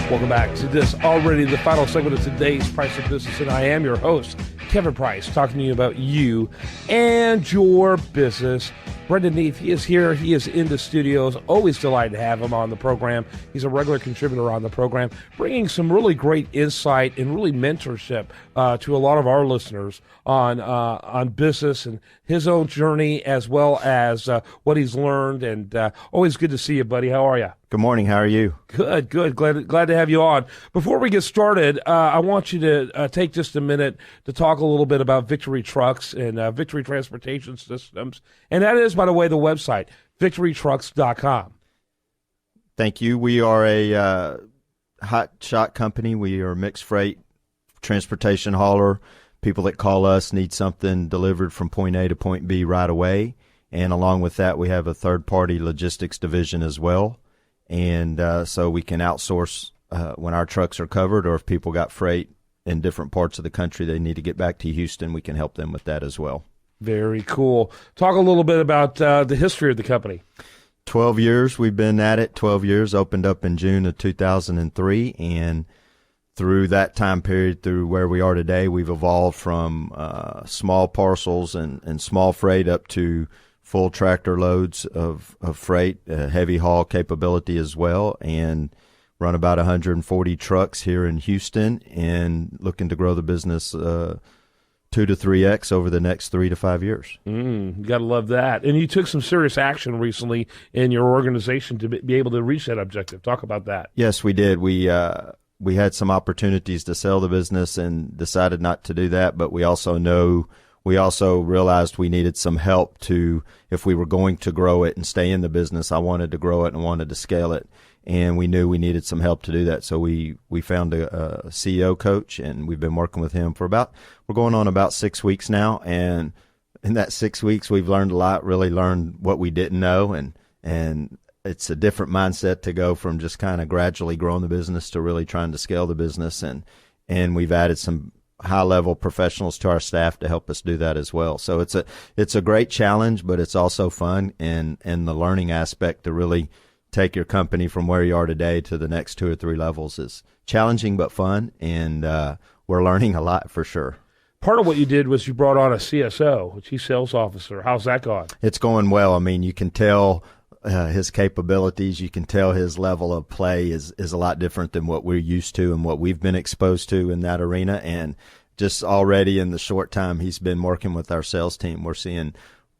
Welcome back to this already the final segment of today's Price of Business, and I am your host, Kevin Price, talking to you about you and your business. Brendan Neef, he is here. He is in the studios. Always delighted to have him on the program. He's a regular contributor on the program, bringing some really great insight and really mentorship to a lot of our listeners on business and his own journey, as well as what he's learned. And always good to see you, buddy. How are you? Good morning. How are you? Good. Glad to have you on. Before we get started, I want you to take just a minute to talk a little bit about Victory Trucks and Victory Transportation Systems. And that is, by the way, the website, victorytrucks.com. Thank you. We are a hot shot company. We are a mixed freight transportation hauler. People that call us need something delivered from point A to point B right away. And along with that, we have a third-party logistics division as well. And so we can outsource when our trucks are covered, or if people got freight in different parts of the country they need to get back to Houston, we can help them with that as well. Very cool. Talk a little bit about the history of the company. 12 years we've been at it. 12 years, opened up in June of 2003. And through that time period, through where we are today, we've evolved from small parcels and small freight up to full tractor loads of freight, heavy haul capability as well, and run about 140 trucks here in Houston, and looking to grow the business 2 to 3x over the next 3 to 5 years. You got to love that. And you took some serious action recently in your organization to be able to reach that objective. Talk about that. Yes, we did. We had some opportunities to sell the business and decided not to do that, but we also realized we needed some help if we were going to grow it and stay in the business. I wanted to grow it and wanted to scale it, and we knew we needed some help to do that. So we found a CEO coach, and we've been working with him we're going on about 6 weeks now. And in that 6 weeks, we've learned a lot, really learned what we didn't know. And it's a different mindset to go from just kind of gradually growing the business to really trying to scale the business. And we've added some high-level professionals to our staff to help us do that as well. So it's a great challenge, but it's also fun, and the learning aspect to really take your company from where you are today to the next 2 or 3 levels is challenging but fun, and we're learning a lot for sure. Part of what you did was you brought on a CSO, a Chief Sales Officer. How's that going? It's going well. I mean, you can tell his capabilities, you can tell his level of play is a lot different than what we're used to and what we've been exposed to in that arena. And just already in the short time he's been working with our sales team, we're seeing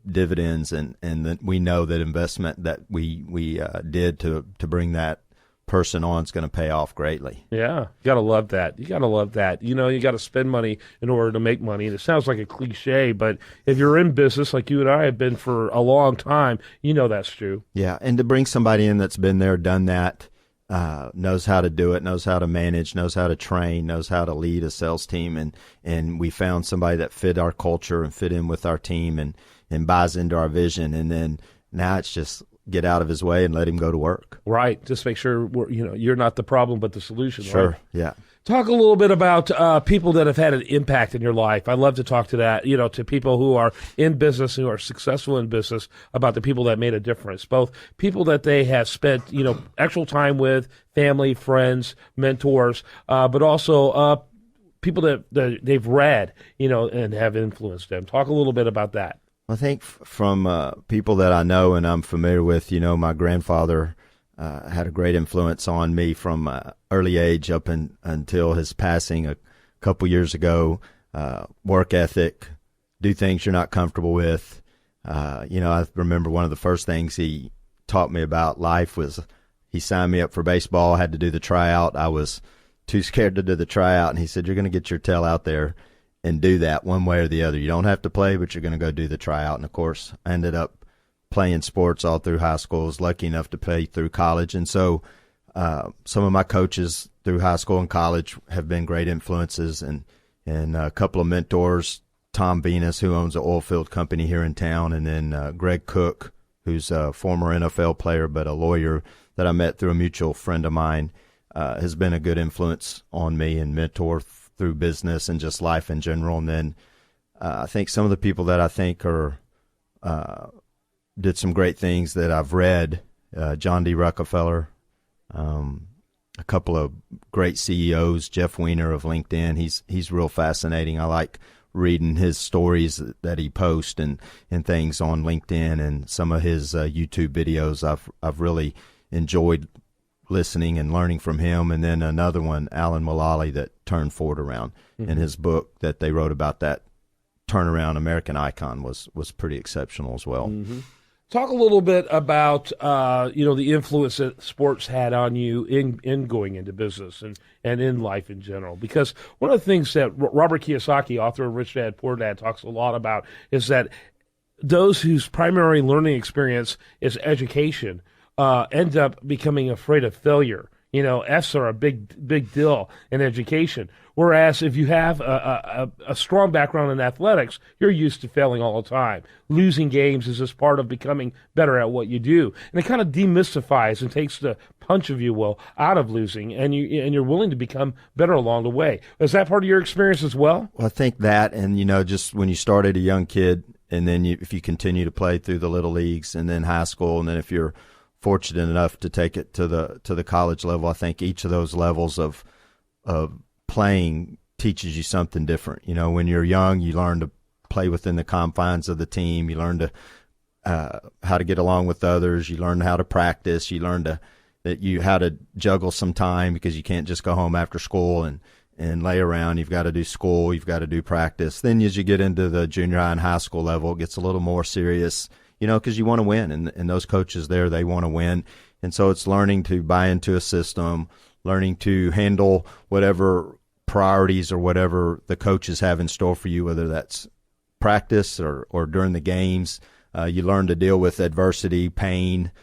dividends, and that we know that investment that we did to bring that person on is going to pay off greatly. Yeah, you got to love that. You got to spend money in order to make money. And it sounds like a cliche, but if you're in business like you and I have been for a long time, you know that's true. Yeah, and to bring somebody in that's been there, done that, knows how to do it, knows how to manage, knows how to train, knows how to lead a sales team, and we found somebody that fit our culture and fit in with our team and buys into our vision, and then now it's just get out of his way and let him go to work. Right. Just make sure you're not the problem, but the solution. Sure. Right? Yeah. Talk a little bit about people that have had an impact in your life. I'd love to talk to that, to people who are in business, who are successful in business, about the people that made a difference, both people that they have spent, actual time with, family, friends, mentors, but also people that they've read, and have influenced them. Talk a little bit about that. I think from people that I know and I'm familiar with, my grandfather had a great influence on me from early age up until his passing a couple years ago. Work ethic, do things you're not comfortable with. I remember one of the first things he taught me about life was he signed me up for baseball. I had to do the tryout. I was too scared to do the tryout, and he said, "You're going to get your tail out there and do that one way or the other. You don't have to play, but you're going to go do the tryout." And, of course, I ended up playing sports all through high school. I was lucky enough to play through college. And so some of my coaches through high school and college have been great influences, and a couple of mentors, Tom Venus, who owns an oil field company here in town, and then Greg Cook, who's a former NFL player but a lawyer that I met through a mutual friend of mine, has been a good influence on me and mentor through business and just life in general. And then I think some of the people that I think did some great things that I've read, John D. Rockefeller, a couple of great CEOs. Jeff Weiner of LinkedIn, he's real fascinating. I like reading his stories that he posts and things on LinkedIn, and some of his YouTube videos. I've really enjoyed listening and learning from him. And then another one, Alan Mulally, that turned Ford around, and his book that they wrote about that turnaround, American Icon, was pretty exceptional as well. Talk a little bit about the influence that sports had on you in going into business and in life in general. Because one of the things that Robert Kiyosaki, author of Rich Dad Poor Dad, talks a lot about is that those whose primary learning experience is education end up becoming afraid of failure. F's are a big deal in education. Whereas if you have a strong background in athletics, you're used to failing all the time. Losing games is just part of becoming better at what you do. And it kind of demystifies and takes the punch, if you will, out of losing, and you're willing to become better along the way. Is that part of your experience as well? Well, I think that, and just when you started a young kid, and then if you continue to play through the little leagues and then high school, and then if you're fortunate enough to take it to the college level, I think each of those levels of playing teaches you something different. When you're young, you learn to play within the confines of the team. You learn to how to get along with others. You learn how to practice. You learn how to juggle some time, because you can't just go home after school and lay around. You've got to do school. You've got to do practice. Then as you get into the junior high and high school level, it gets a little more serious, because you want to win, and those coaches there, they want to win. And so it's learning to buy into a system, learning to handle whatever priorities or whatever the coaches have in store for you, whether that's practice or during the games. You learn to deal with adversity, pain.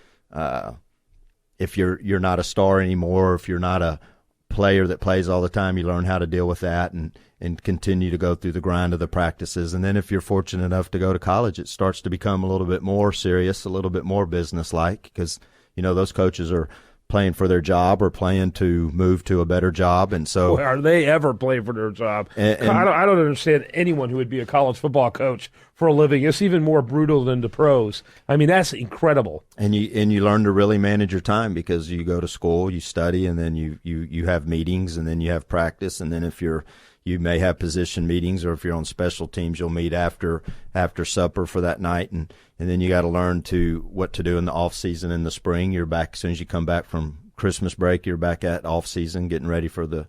If you're not a star anymore, if you're not a player that plays all the time, you learn how to deal with that and continue to go through the grind of the practices. And then if you're fortunate enough to go to college, it starts to become a little bit more serious, a little bit more business-like, because, those coaches are playing for their job or playing to move to a better job. And so, boy, are they ever playing for their job? And I don't understand anyone who would be a college football coach for a living. It's even more brutal than the pros. I mean, that's incredible. And you learn to really manage your time, because you go to school, you study, and then you have meetings, and then you have practice, and then if you may have position meetings, or if you're on special teams, you'll meet after supper for that night, and then you got to learn what to do in the off season in the spring. You're back as soon as you come back from Christmas break. You're back at off season, getting ready for the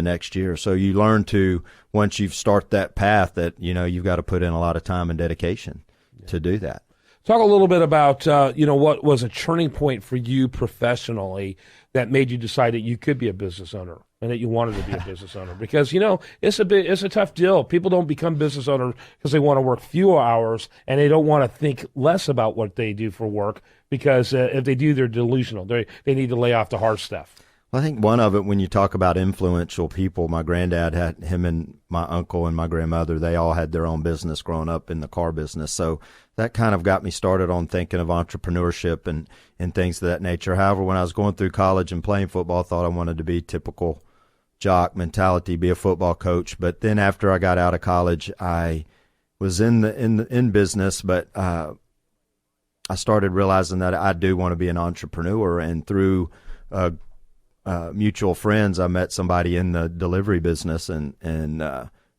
next year. So you learn to, once you start that path, that you've got to put in a lot of time and dedication to do that. Talk a little bit about what was a turning point for you professionally that made you decide that you could be a business owner and that you wanted to be a business owner, because it's a tough deal. People don't become business owners because they want to work fewer hours, and they don't want to think less about what they do for work, because if they do, they're delusional. They need to lay off the hard stuff. Well, I think one of it, when you talk about influential people, my granddad had him, and my uncle and my grandmother, they all had their own business growing up in the car business. So that kind of got me started on thinking of entrepreneurship and things of that nature. However, when I was going through college and playing football, I thought I wanted to be typical jock mentality, be a football coach. But then after I got out of college, I was in business, but I started realizing that I do want to be an entrepreneur. And through mutual friends, I met somebody in the delivery business, and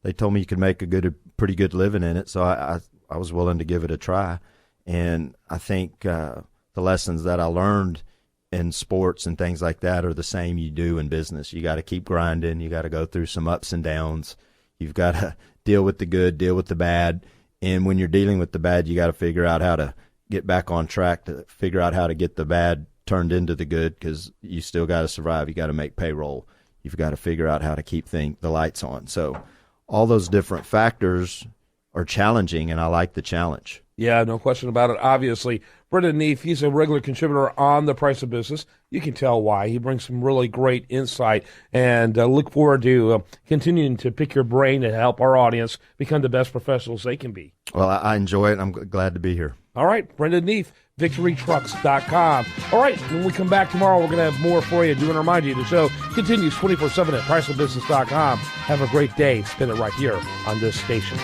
they told me you could make a pretty good living in it. So I was willing to give it a try. And I think the lessons that I learned in sports and things like that are the same you do in business. You got to keep grinding. You got to go through some ups and downs. You've got to deal with the good, deal with the bad. And when you're dealing with the bad, you got to figure out how to get back on track, to figure out how to get the bad turned into the good, because you still got to survive. You got to make payroll. You've got to figure out how to keep the lights on. So all those different factors are challenging, and I like the challenge. Yeah, no question about it. Obviously, Brendan Neef, he's a regular contributor on The Price of Business. You can tell why. He brings some really great insight, and look forward to continuing to pick your brain to help our audience become the best professionals they can be. Well, I enjoy it. I'm glad to be here. All right, Brendan Neef, VictoryTrucks.com. All right, when we come back tomorrow, we're going to have more for you. Do want to remind you, the show continues 24/7 at PriceofBusiness.com. Have a great day. Spend it right here on this station.